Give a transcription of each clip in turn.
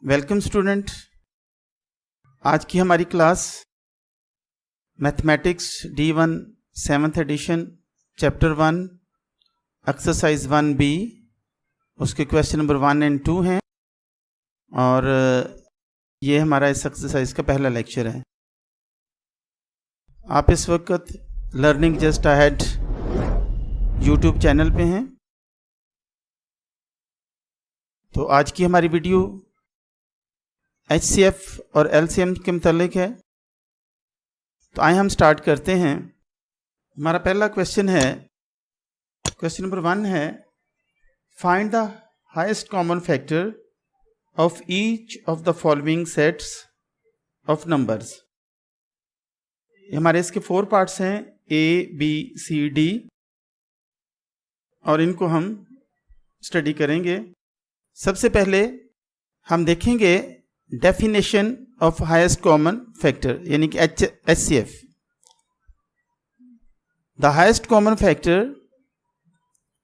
Welcome student. आज की हमारी class mathematics D1 7th edition chapter 1 exercise 1B उसके क्वेश्चन नंबर 1 और 2 हैं और ये हमारा इस एक्सरसाइज का पहला लेक्चर है। आप इस वक्त learning just ahead YouTube channel पे हैं। तो आज की हमारी वीडियो HCF और LCM के मुतालिक है। तो आइए हम स्टार्ट करते हैं। हमारा पहला क्वेश्चन है, क्वेश्चन नंबर 1 है, find the highest common factor of each of the following sets of numbers. हमारे इसके 4 पार्ट्स हैं, A, B, C, D, और इनको हम स्टडी करेंगे। सबसे पहले हम देखेंगे definition of highest common factor यानी कि HCF। The highest common factor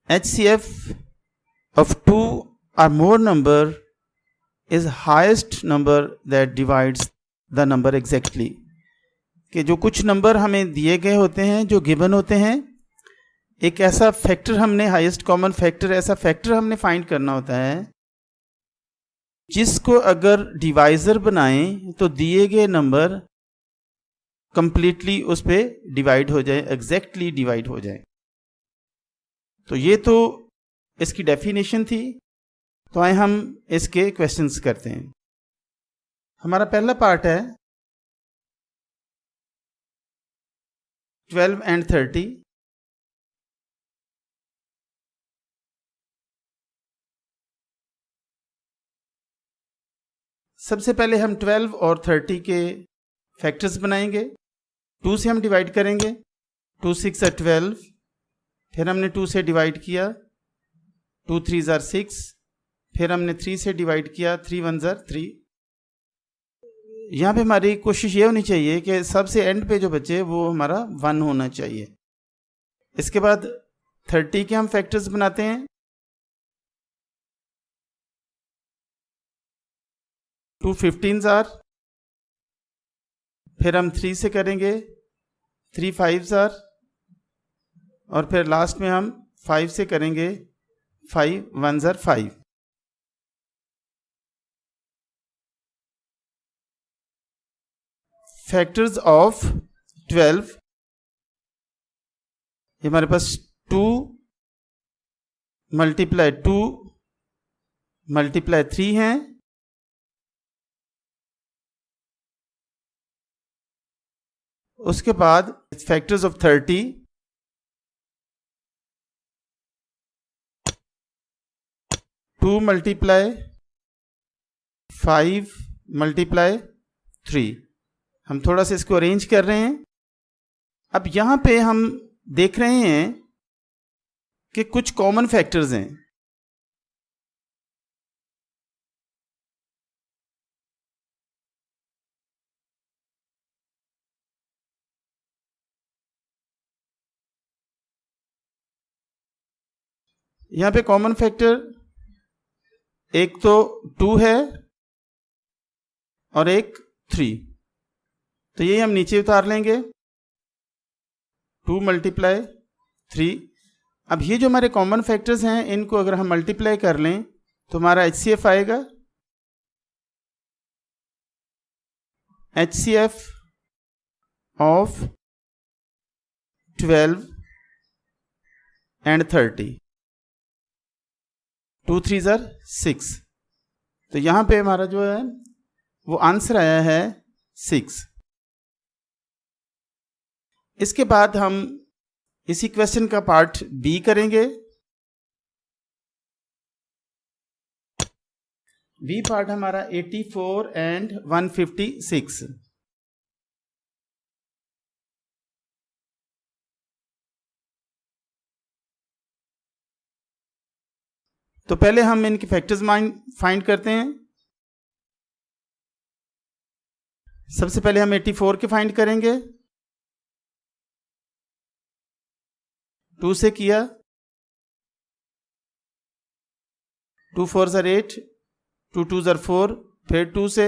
HCF of 2 or more number is highest number that divides the number exactly। कि जो कुछ नंबर हमें दिए गए होते हैं, जो गिवन होते हैं, एक ऐसा फैक्टर हमने हाईएस्ट कॉमन फैक्टर ऐसा फैक्टर हमने फाइंड करना होता है जिसको अगर डिवाइज़र बनाएं तो दिए गए नंबर कंप्लीटली उस पे डिवाइड हो जाए, एग्जैक्टली डिवाइड हो जाए। तो ये तो इसकी डेफिनेशन थी। तो आए हम इसके क्वेश्चंस करते हैं। हमारा पहला पार्ट है 12 and 30। सबसे पहले हम 12 और 30 के फैक्टर्स बनाएंगे। 2 से हम डिवाइड करेंगे, 2 6 are 12, फिर हमने 2 से डिवाइड किया, 2 3 are 6, फिर हमने 3 से डिवाइड किया, 3 1 are 3। यहाँ पे हमारी कोशिश ये होनी चाहिए कि सबसे एंड पे जो बचे वो हमारा 1 होना चाहिए। इसके बाद 30 के हम फैक्टर्स बनाते हैं। 2 15s are, फिर हम 3 से करेंगे, 3 5s are, और फिर लास्ट में हम 5 से करेंगे, 5 1s are 5। फैक्टर्स ऑफ 12, हमारे पास 2 मल्टीप्लाई 2 मल्टीप्लाई 3 हैं। उसके बाद फैक्टर्स ऑफ 30, 2 मल्टीप्लाई 5 मल्टीप्लाई 3। हम थोड़ा सा इसको अरेंज कर रहे हैं। अब यहाँ पे हम देख रहे हैं कि कुछ कॉमन फैक्टर्स हैं। यहाँ पे कॉमन फैक्टर एक तो 2 है और एक 3। तो ये हम नीचे उतार लेंगे, 2 मल्टीप्लाई 3। अब ये जो हमारे कॉमन फैक्टर्स हैं इनको अगर हम मल्टीप्लाई कर लें तो हमारा HCF आएगा। HCF of 12 and 30, 2 3s are 6। तो यहाँ पे हमारा जो है वो आंसर आया है 6। इसके बाद हम इसी क्वेश्चन का पार्ट B करेंगे। B पार्ट हमारा 84 and 156। तो पहले हम इनके फैक्टर्स फाइंड करते हैं। सबसे पहले हम 84 के फाइंड करेंगे। 2 से किया, 2 4s are 8, 2 2s are 4, फिर 2 से,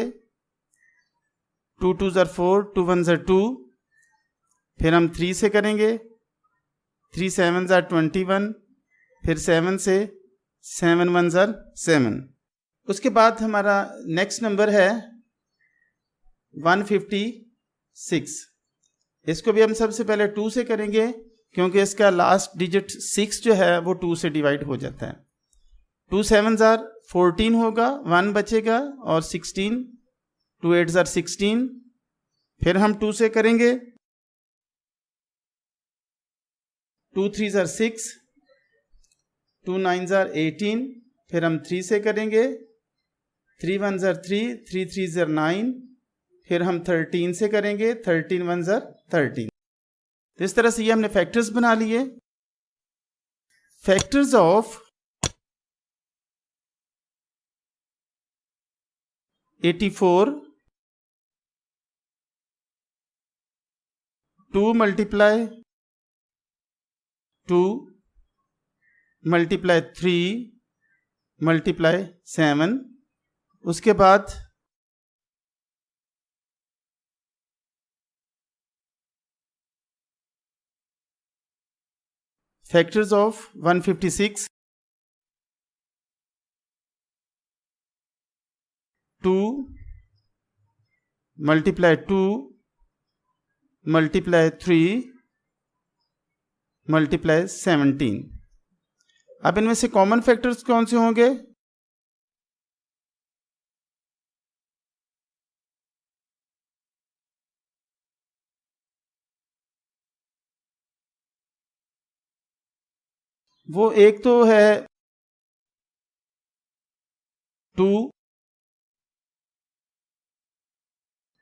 2 2 ज़र 4, 2 1 ज़र 2, फिर हम 3 से करेंगे, 3 7 ज़र 21, फिर 7 से, 7 1 ज़र 7। उसके बाद हमारा नेक्स्ट नंबर है 156। इसको भी हम सबसे पहले 2 से करेंगे, क्योंकि इसका लास्ट डिजिट 6 जो है वो 2 से डिवाइड हो जाता है। 2 7 ज़र 14 होगा, 1 बचेगा, और 16, 2 8 ज़र 16, फिर हम 2 से करेंगे, 2 3 ज़र 6, 2 9 ज़र 18, फिर हम 3 से करेंगे, 3 1 ज़र 3, 3 3 ज़र 9, फिर हम 13 से करेंगे, 13 1 ज़र 13। तो इस तरह से ये हमने फैक्टर्स बना लिए। Factors of 84, 2 multiply 2 multiply 3 multiply 7, उसके बाद factors of 156, 2 multiply 2 multiply 3 multiply 17। अब इनमें से कॉमन फैक्टर्स कौन से होंगे? वो एक तो है 2,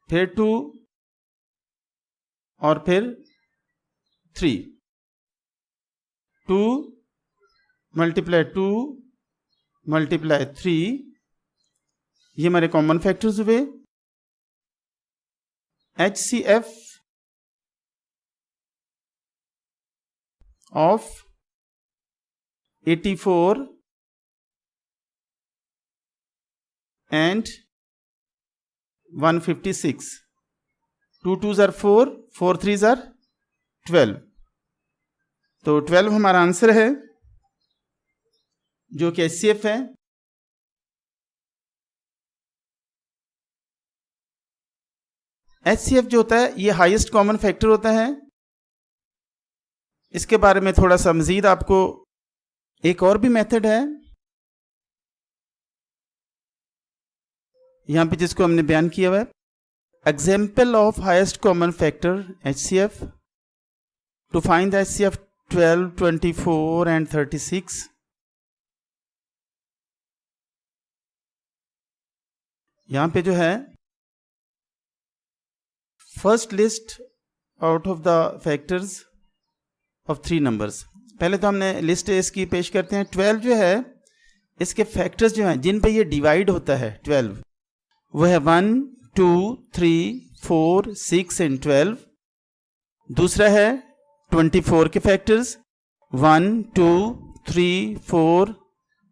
फिर 2, और फिर 3। 2 मल्टीप्लाई 2 मल्टीप्लाई 3, ये हमारे कॉमन फैक्टर्स हुए। HCF ऑफ 84 and 156, 2 2 ज़र 4, 4 3 ज़र 12। तो 12 हमारा आंसर है, जो कि HCF है। HCF जो होता है ये हाईएस्ट कॉमन फैक्टर होता है। इसके बारे में थोड़ा सा मजीद आपको एक और भी मेथड है यहां पे, जिसको हमने बयान किया हुआ है। Example of highest common factor HCF, to find the HCF 12, 24 and 36। यहां पे जो है first list out of the factors of 3 numbers. पहले तो हमने लिस्ट इसकी पेश करते हैं। 12 जो है इसके फैक्टर्स जो हैं जिन पे ये डिवाइड होता है 12, वो है 1 2 3 4 6 and 12। दूसरा है 24 के फैक्टर्स 1 2 3 4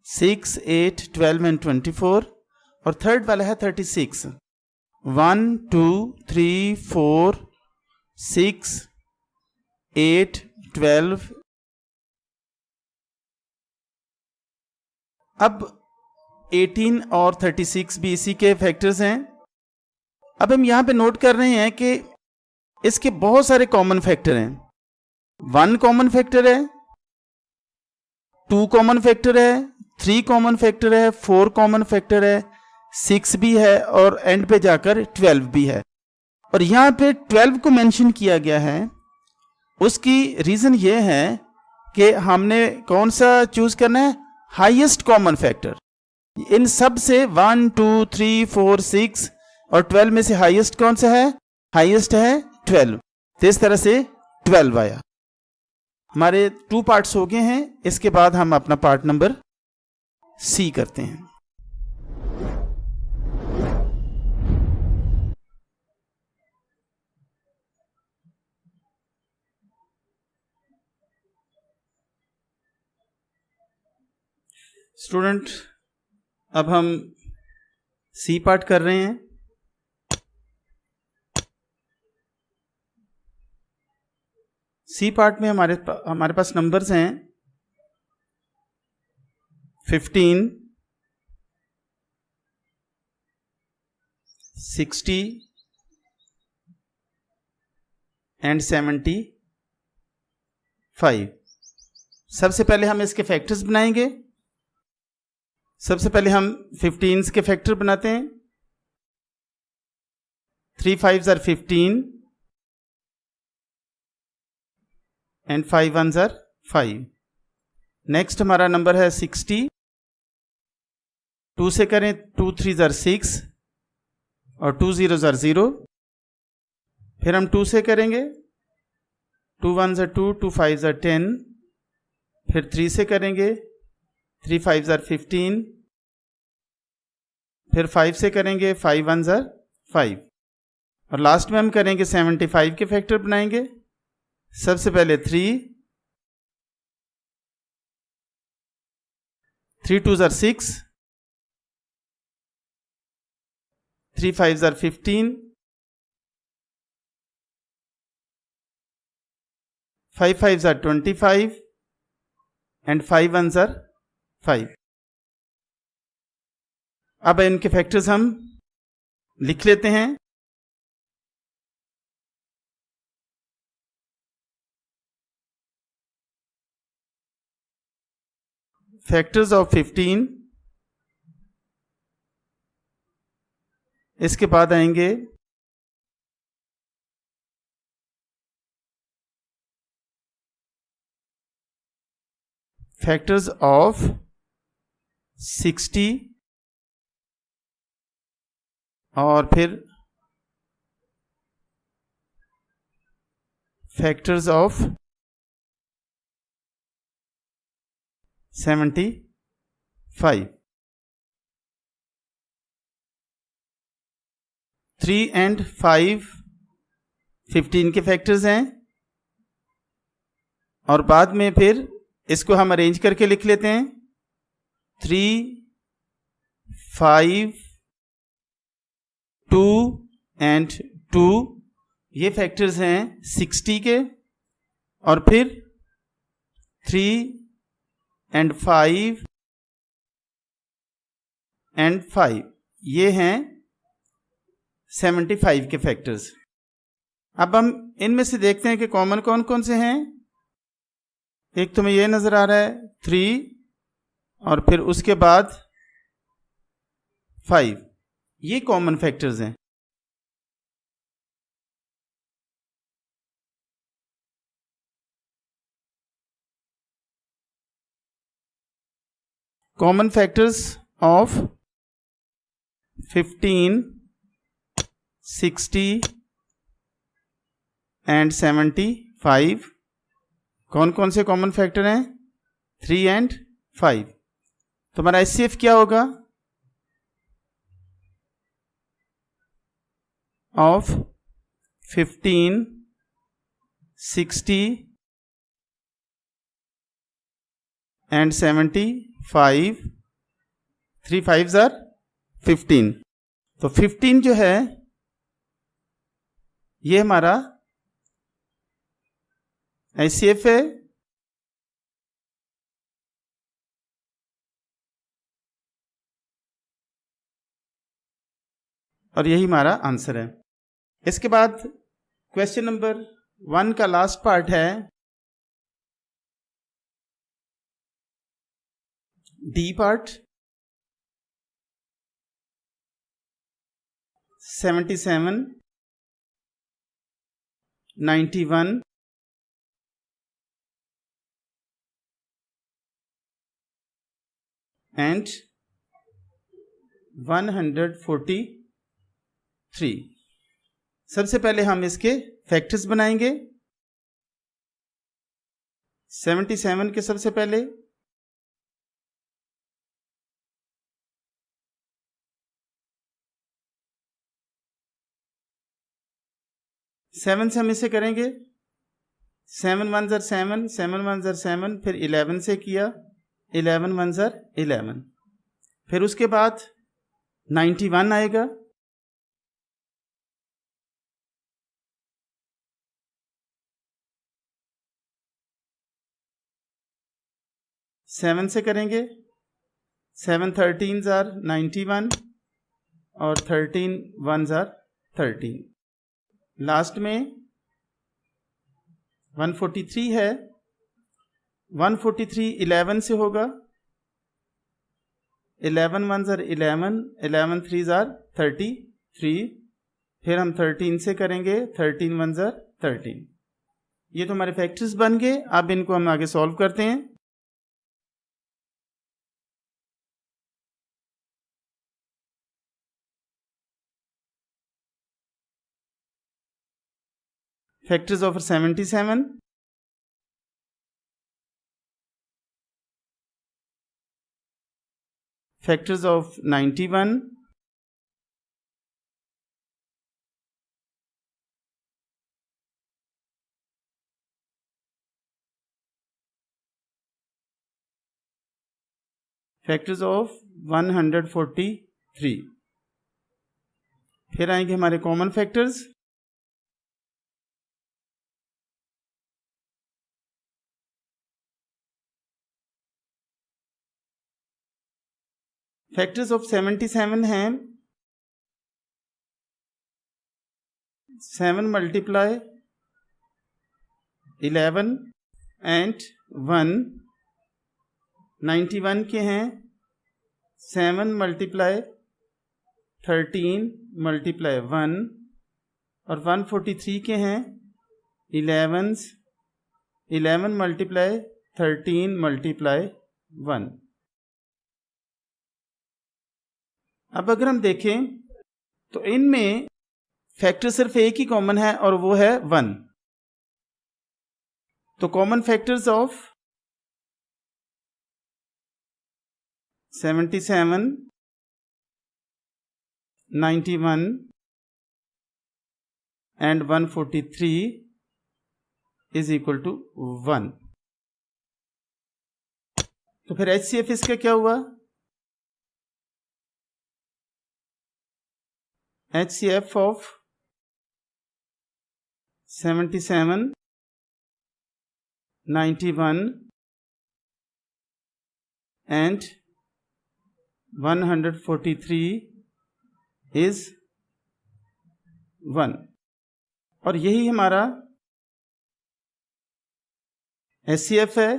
6 8 12 and 24। और थर्ड वाला है 36, 1 2 3 4 6 8 12। अब 18 और 36 भी इसी के फैक्टर्स हैं। अब हम यहां पे नोट कर रहे हैं कि इसके बहुत सारे कॉमन फैक्टर हैं। 1 कॉमन फैक्टर है, 2 कॉमन फैक्टर है, 3 कॉमन फैक्टर है, 4 कॉमन फैक्टर है, 6 भी है, और एंड पे जाकर 12 भी है। और यहां पे 12 को मेंशन किया गया है। उसकी रीजन ये है कि हमने कौन सा चूज करना है, हाईएस्ट कॉमन फैक्टर। इन सब से 1 2 3 4 6 और 12 में से हाईएस्ट कौन सा है? हाईएस्ट है 12। तो इस तरह से 12 आया। हमारे 2 पार्ट्स हो गए हैं। इसके बाद हम अपना पार्ट नंबर C करते हैं। स्टूडेंट, अब हम सी पार्ट कर रहे हैं। सी पार्ट में हमारे पास नंबर्स हैं 15, 60 एंड 75। सबसे पहले हम इसके फैक्टर्स बनाएंगे। सबसे पहले हम 15 के फैक्टर बनाते हैं। 3 5s are 15 and 5 1s are 5। Next हमारा नंबर है 60। 2 से करें 2 3s are 6 और 2 0s are 0। फिर हम 2 से करेंगे 2 1s are 2, 2 5s are 10। फिर 3 से करेंगे 3 5s are 15। फिर 5 से करेंगे 5 1s are 5। और लास्ट में हम करेंगे 75 के फैक्टर बनाएंगे। सबसे पहले 3 2s are 6, 3 5s are 15, 5 5s are 25 and 5 1s are 5। अब इनके फैक्टर्स हम लिख लेते हैं। फैक्टर्स ऑफ 15, इसके बाद आएंगे फैक्टर्स ऑफ 60 और फिर फैक्टर्स ऑफ 75। 3 एंड 5 15 के फैक्टर्स हैं और बाद में फिर इसको हम अरेंज करके लिख लेते हैं। 3 5 2 एंड 2 ये फैक्टर्स हैं 60 के। और फिर 3 एंड 5 एंड 5 ये हैं 75 के फैक्टर्स। अब हम इनमें से देखते हैं कि कॉमन कौन कौन से हैं। एक तुम्हें ये नजर आ रहा है 3 और फिर उसके बाद 5, ये कॉमन फैक्टर्स हैं। कॉमन फैक्टर्स ऑफ 15, 60 एंड 75 कौन कौन से कॉमन फैक्टर हैं? 3 एंड 5। तो हमारा एचसीएफ क्या होगा? Of 15, 60 and 75, 3 5s are 15। तो 15 जो है ये हमारा एचसीएफ है। और यही हमारा आंसर है। इसके बाद क्वेश्चन नंबर 1 का लास्ट पार्ट है डी पार्ट। 77, 91 एंड 143। सबसे पहले हम इसके फैक्टर्स बनाएंगे। 77 के सबसे पहले 7 से हम इसे करेंगे 7 1s are 7, 7 1s are 7। फिर 11 से किया 11 1s are 11। फिर उसके बाद 91 आएगा, 7 से करेंगे, 7 13s are 91 और 13 1s are 13। लास्ट में 143 है, 143 11 से होगा, 11 1s are 11, 11 3s are 33, फिर हम 13 से करेंगे, 13 1s are 13। ये तो हमारे फैक्टर्स बन गए। अब इनको हम आगे सॉल्व करते हैं। Factors of 77, factors of 91, factors of 143। फिर आएंगे हमारे कॉमन फैक्टर्स। फैक्टर्स ऑफ 77 हैं 7 मल्टीप्लाई 11 एंड 1। 91 के हैं 7 मल्टीप्लाई 13 मल्टीप्लाई 1 और 143 के हैं 11 मल्टीप्लाई 13 मल्टीप्लाई 1। अब अगर हम देखें तो इनमें फैक्टर सिर्फ एक ही कॉमन है और वो है 1। तो common factors of 77, 91 and 143 is equal to 1। तो फिर HCF इसका क्या हुआ? HCF of 77, 91 and 143 is 1। और यही हमारा HCF है,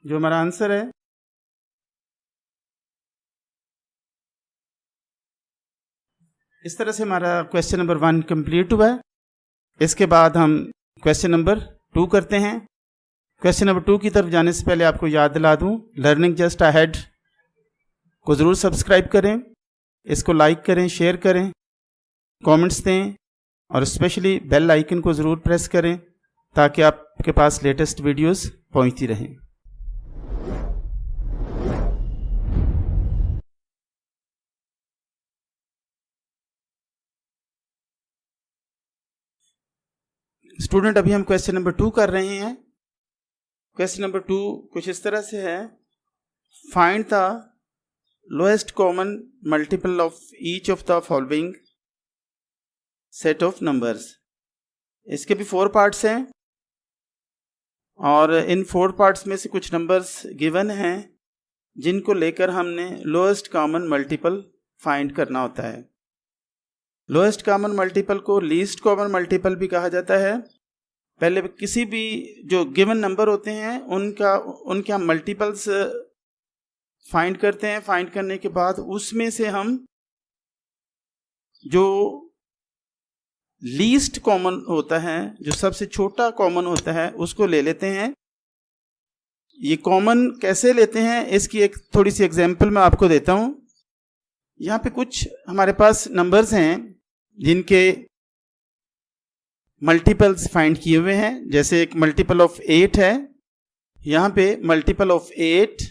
जो हमारा आंसर है। इस तरह से हमारा क्वेश्चन नंबर 1 कंप्लीट हुआ है। इसके बाद हम क्वेश्चन नंबर 2 करते हैं। क्वेश्चन नंबर 2 की तरफ जाने से पहले आपको याद दिला दूं, लर्निंग जस्ट अहेड को ज़रूर सब्सक्राइब करें, इसको लाइक करें, शेयर करें, कमेंट्स दें और स्पेशली बेल आइकन को ज़रूर प्रेस करें ताकि आपके पास लेटेस्ट वीडियोस पहुंचती रहें। स्टूडेंट, अभी हम क्वेश्चन नंबर 2 कर रहे हैं। क्वेश्चन नंबर 2 कुछ इस तरह से है, find the lowest common multiple of each of the following set of numbers. इसके भी 4 पार्ट्स हैं और इन 4 पार्ट्स में से कुछ नंबर्स गिवन हैं जिनको लेकर हमने लोएस्ट कॉमन मल्टीपल फाइंड करना होता है। लोएस्ट कॉमन मल्टीपल को लीस्ट कॉमन मल्टीपल भी कहा जाता है। पहले किसी भी जो गिवन नंबर होते हैं उनके हम मल्टीपल्स फाइंड करते हैं। फाइंड करने के बाद उसमें से हम जो लीस्ट कॉमन होता है, जो सबसे छोटा कॉमन होता है, उसको ले लेते हैं। ये कॉमन कैसे लेते हैं इसकी एक थोड़ी सी एग्जांपल मैं आपको देता हूँ। यहाँ पे कुछ हमारे पास नंबर्स हैं जिनके मल्टीपल्स फाइंड किए हुए हैं। जैसे एक मल्टीपल ऑफ 8 है, यहाँ पे multiple of 8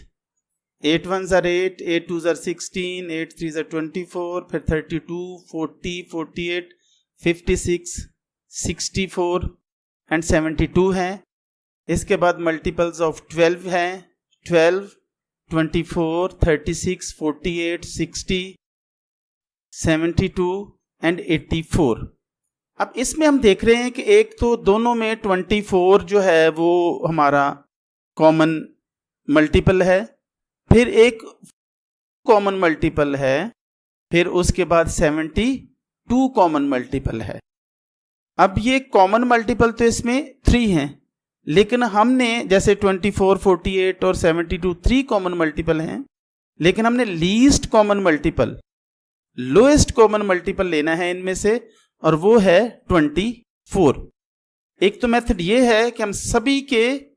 1s are 8, 2s are 16, 3s are 24, फिर 32, 40, 48, 56, 64 एंड 72 है। इसके बाद मल्टीपल्स ऑफ 12 है, 12, 24, 36, 48, 60 72 एंड 84। अब इसमें हम देख रहे हैं कि एक तो दोनों में 24 जो है वो हमारा कॉमन मल्टीपल है, फिर एक कॉमन मल्टीपल है, फिर उसके बाद 72 कॉमन मल्टीपल है। अब ये कॉमन मल्टीपल तो इसमें 3 हैं, लेकिन हमने जैसे 24, 48 और 72 3 कॉमन मल्टीपल हैं, लेकिन हमने least common multiple, lowest common multiple लेना है इनमें से, और वो है 24। एक तो मेथड ये है कि हम सभी के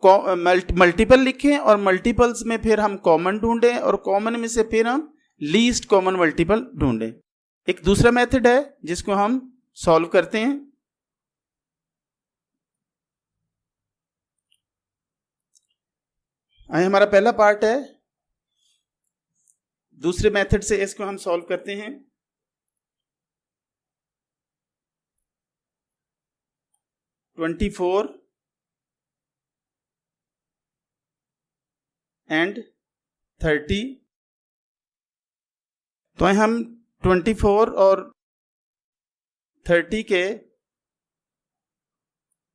मल्टीपल लिखें और मल्टीपल्स में फिर हम कॉमन ढूंढें और कॉमन में से फिर हम लीस्ट कॉमन मल्टीपल ढूंढें। एक दूसरा मेथड है जिसको हम सॉल्व करते हैं। हमारा पहला पार्ट है, दूसरे मेथड से इसको हम सॉल्व करते हैं। (24) एंड 30। तो हम 24 और 30 के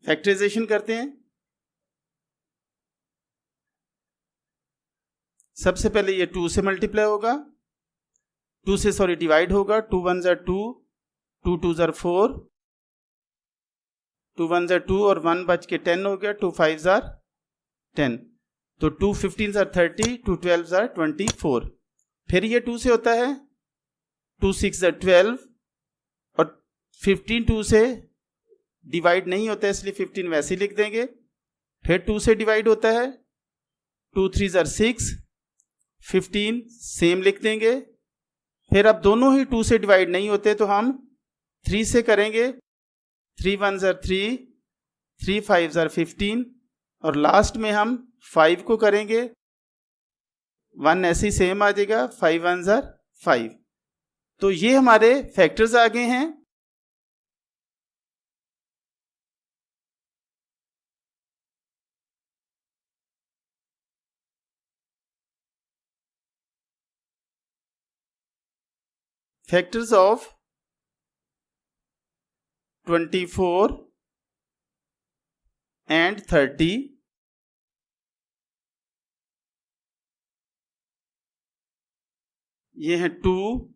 फैक्टराइजेशन करते हैं। सबसे पहले ये 2 से मल्टीप्लाई होगा, 2 से डिवाइड होगा। 2 1 ज़ा 2, 2 2 ज़ा 4, 2 1 ज़ा 2 और 1 बच के 10 हो गया। 2 5 ज़ा 10, तो 2 15 ज़ा 30, 2 12 ज़ा 24। फिर ये 2 से होता है, 2 6 ज़ा 12 और 15 2 से डिवाइड नहीं होता है, इसलिए 15 वैसे ही लिख देंगे। फिर 2 से डिवाइड होता है, 2 3 ज़ा 6, 15 सेम लिख देंगे। फिर अब दोनों ही 2 से डिवाइड नहीं होते तो हम 3 से करेंगे। 3 1 ज़ा 3, 3 5 ज़ा 15 और लास्ट में हम 5 को करेंगे। 1 ऐसे ही सेम आ जाएगा, 5 1 ज़ा 5। तो ये हमारे फैक्टर्स आ गए हैं। Factors of 24 and 30। ये है 2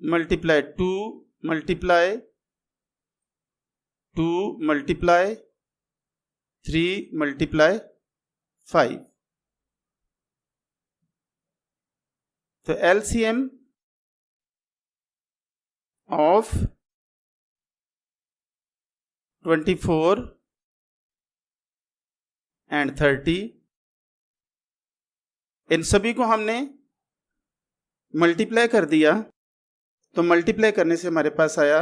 मल्टीप्लाई 2 मल्टीप्लाई 2 मल्टीप्लाई 3 मल्टीप्लाई 5। तो एलसीएम ऑफ 24 एंड 30, इन सभी को हमने मल्टीप्लाई कर दिया। तो मल्टीप्लाई करने से हमारे पास आया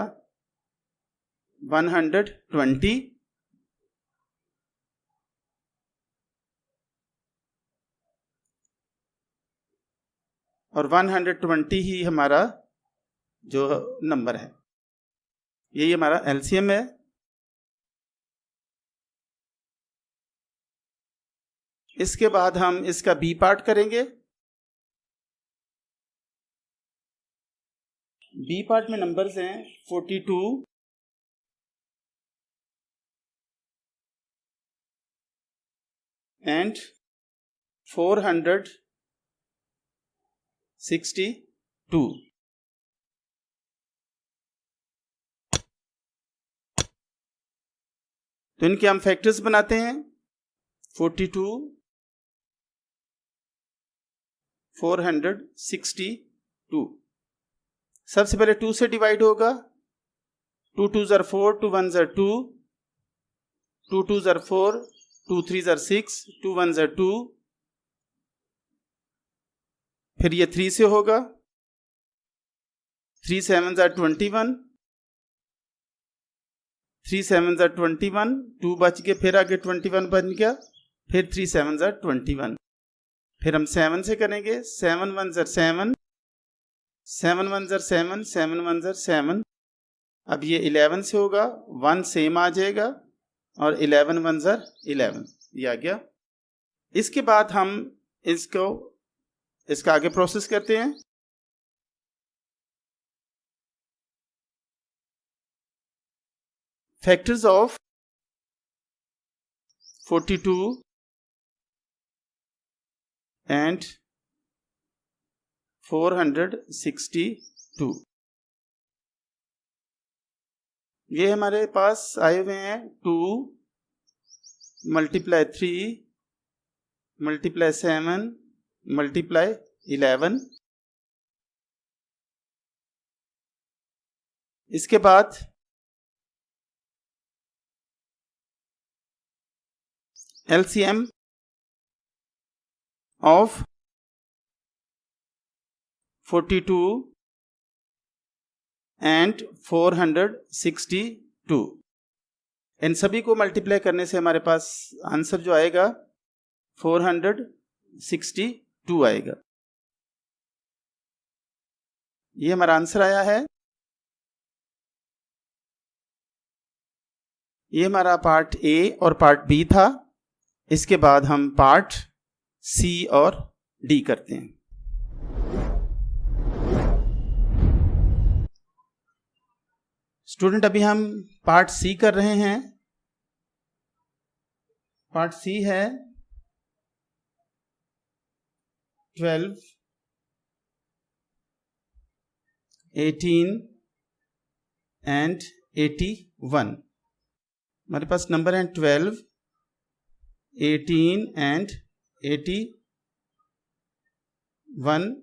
120 और 120 ही हमारा जो नंबर है, यही हमारा एलसीएम है। इसके बाद हम इसका बी पार्ट करेंगे। बी पार्ट में नंबर्स हैं 42 एंड 462। तो इनके हम फैक्टर्स बनाते हैं। 42 462। सबसे पहले 2 से डिवाइड होगा। 2 2 ज़ा 4, 2 1 ज़ा 2, 2 2 ज़ा 4, 2 3 ज़ा 6, 2 1 ज़ा 2। फिर ये 3 से होगा। 3 7 ज़ा 21, 3 7 ज़ा 21, 2 बच गए, फिर आगे 21 बन गया, फिर 3 7 ज़ा 21। फिर हम 7 से करेंगे। 7 1 ज़ा 7, 7 1 ज़ा 7, 7 1 ज़ा 7। अब ये 11 से होगा, 1 सेम आ जाएगा और 11 1 ज़ा 11, ये आ गया। इसके बाद हम इसका आगे प्रोसेस करते हैं। फैक्टर्स ऑफ 42 एंड 462, ये हमारे पास आए हुए हैं 2 मल्टीप्लाई 3 मल्टीप्लाई 7 मल्टीप्लाई 11। इसके बाद LCM ऑफ 42 एंड 462, इन सभी को मल्टीप्लाई करने से हमारे पास आंसर जो आएगा 462 आएगा। ये हमारा आंसर आया है। ये हमारा पार्ट ए और पार्ट बी था। इसके बाद हम पार्ट सी और डी करते हैं। स्टूडेंट, अभी हम पार्ट सी कर रहे हैं। पार्ट सी है 12, 18 एंड 81। हमारे पास नंबर हैं 12, 18 एंड 81।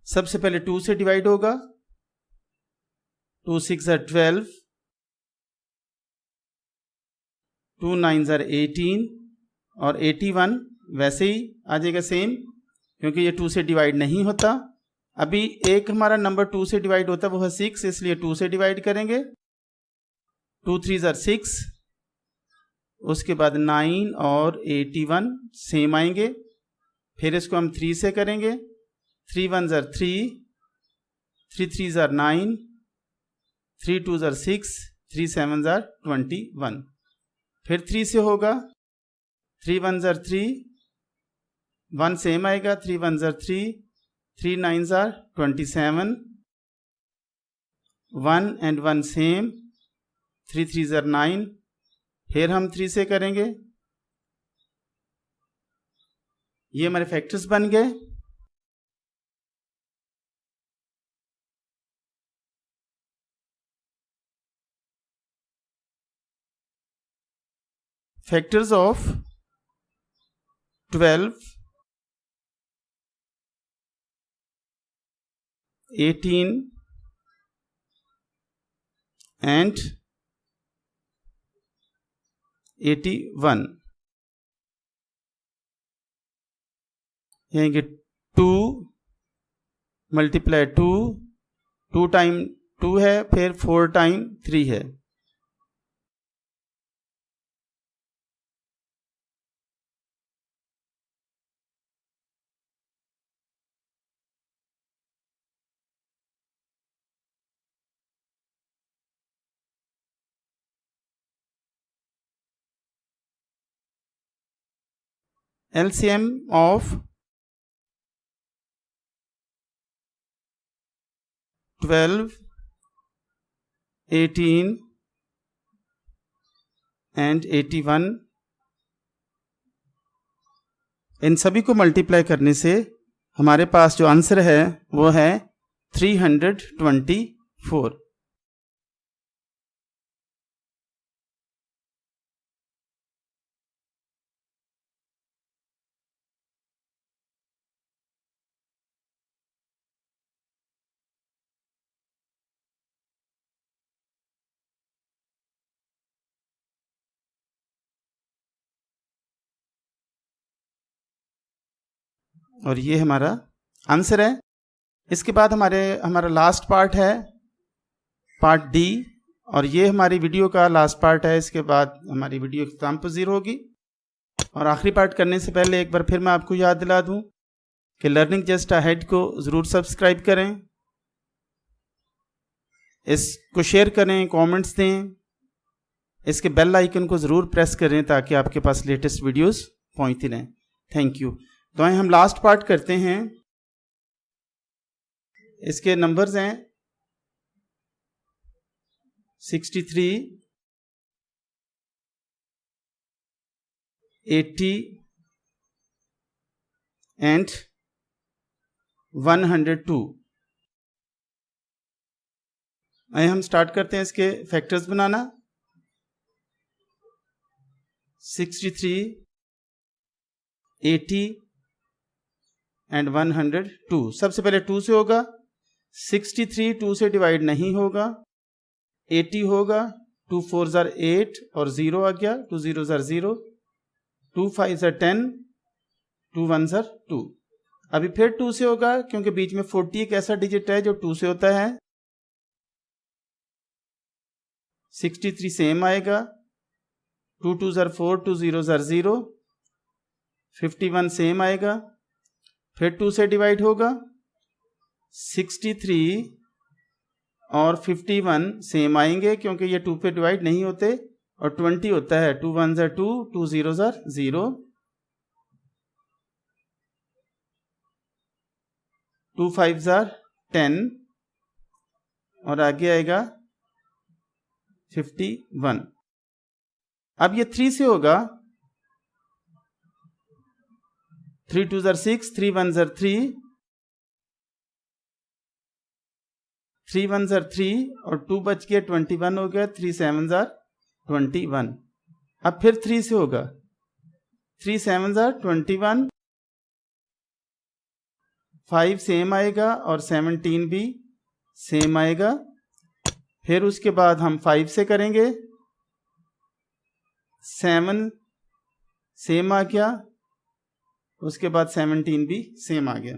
सबसे पहले 2 से डिवाइड होगा। 2 6 are 12, 2 9 are 18 और 81 वैसे ही आ जाएगा सेम, क्योंकि ये 2 से डिवाइड नहीं होता। अभी एक हमारा नंबर 2 से डिवाइड होता है, वो है 6, इसलिए 2 से डिवाइड करेंगे। 2 3 are 6, उसके बाद 9 और 81 सेम आएंगे। फिर इसको हम 3 से करेंगे। 3 1 are 3, 3 3 are 9, 3 2 are 6, 3 7 are 21। फिर 3 से होगा। 3 1 are 3, 1 सेम आएगा। 3 1 are 3, 3 9 are 27, 1 and 1 same. 3 3 are 9। फिर हम 3 से करेंगे। ये हमारे फैक्टर्स बन गए। Factors of 12, 18 and 81। यानी कि 2 मल्टीप्लाई 2, 2 टाइम 2 है, फिर 4 टाइम 3 है। LCM of 12, 18 एंड 81, इन सभी को मल्टीप्लाई करने से हमारे पास जो आंसर है वो है 324। और ये हमारा आंसर है। इसके बाद हमारा लास्ट पार्ट है पार्ट डी, और ये हमारी वीडियो का लास्ट पार्ट है। इसके बाद हमारी वीडियो इख्तिताम पज़ीर होगी। और आखिरी पार्ट करने से पहले एक बार फिर मैं आपको याद दिला दूं कि लर्निंग जस्ट अहेड को ज़रूर सब्सक्राइब करें, इसको शेयर करें, कमेंट्स दें, इसके बेल आइकन को ज़रूर प्रेस करें ताकि आपके पास लेटेस्ट वीडियोस पहुंचती रहें। Thank you. तो हम लास्ट पार्ट करते हैं। इसके नंबर्स हैं 63, 80 and 102। आइए हम स्टार्ट करते हैं इसके फैक्टर्स बनाना। 63, 80 एंड 102। सबसे पहले 2 से होगा। 63 2 से डिवाइड नहीं होगा। 80 होगा। 2 4 जार 8 और 0 आ गया। 2 0 जार 0। 2 5 जार 10। 2 1 जार 2। अभी फिर 2 से होगा क्योंकि बीच में 40 एक ऐसा डिजिट है जो 2 से होता है। 63 सेम आएगा। 2 2 जार 4। 2 0 जार 0। 51 सेम आएगा। फिर 2 से डिवाइड होगा। 63 और 51 सेम आएंगे क्योंकि ये 2 पे डिवाइड नहीं होते और 20 होता है। 2 1 जार 2। 2 0 जार 0। 2 5 जार 10 और आगे आएगा 51। अब ये 3 से होगा। 3 2 जार 6। 3 1 जार 3। 3 1 जार 3 और 2 बच गया। 21 हो गया। 3 7 जार 21। अब फिर 3 से होगा। 3 7 जार 21। 5 सेम आएगा और 17 भी सेम आएगा। फिर उसके बाद हम 5 से करेंगे। 7 सेम आ गया। उसके बाद 17 भी सेम आ गया।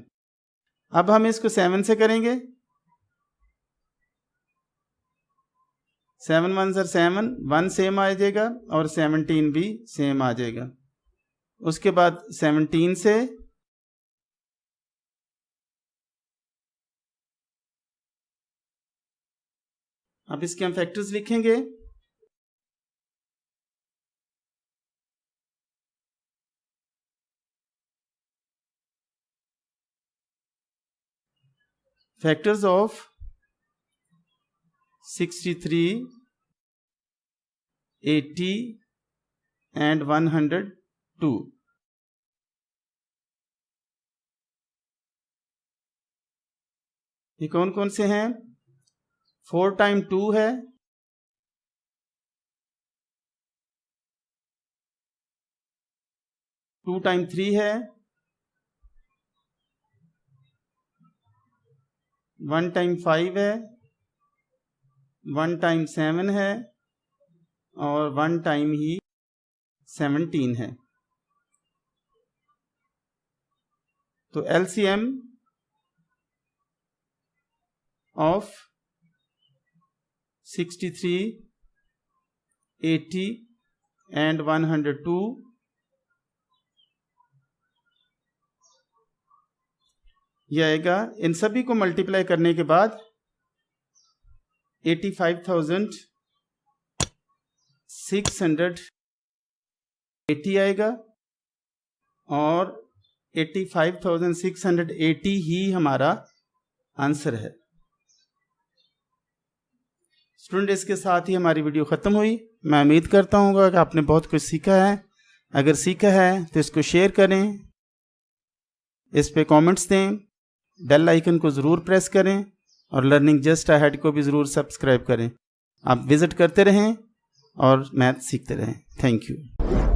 अब हम इसको 7 से करेंगे। 7 1 जार 7। 1 सेम आ जाएगा और 17 भी सेम आ जाएगा। उसके बाद 17 से अब इसके हम फैक्टर्स लिखेंगे। Factors of 63, 80 and 102। ये कौन कौन से हैं? 4 टाइम 2 है। 2 टाइम 3 है। 1 टाइम 5 है। 1 टाइम 7 है और 1 टाइम ही 17 है। तो एलसीएम ऑफ 63, 80 एंड 102 यह आएगा। इन सभी को मल्टीप्लाई करने के बाद 85,680 आएगा और 85,680 ही हमारा आंसर है। स्टूडेंट, इसके साथ ही हमारी वीडियो ख़त्म हुई। मैं उम्मीद करता हूँ कि आपने बहुत कुछ सीखा है। अगर सीखा है तो इसको शेयर करें, इस पे कमेंट्स दें, बेल आइकन को ज़रूर प्रेस करें और लर्निंग जस्ट अहेड को भी ज़रूर सब्सक्राइब करें। आप विज़िट करते रहें और मैथ सीखते रहें। Thank you.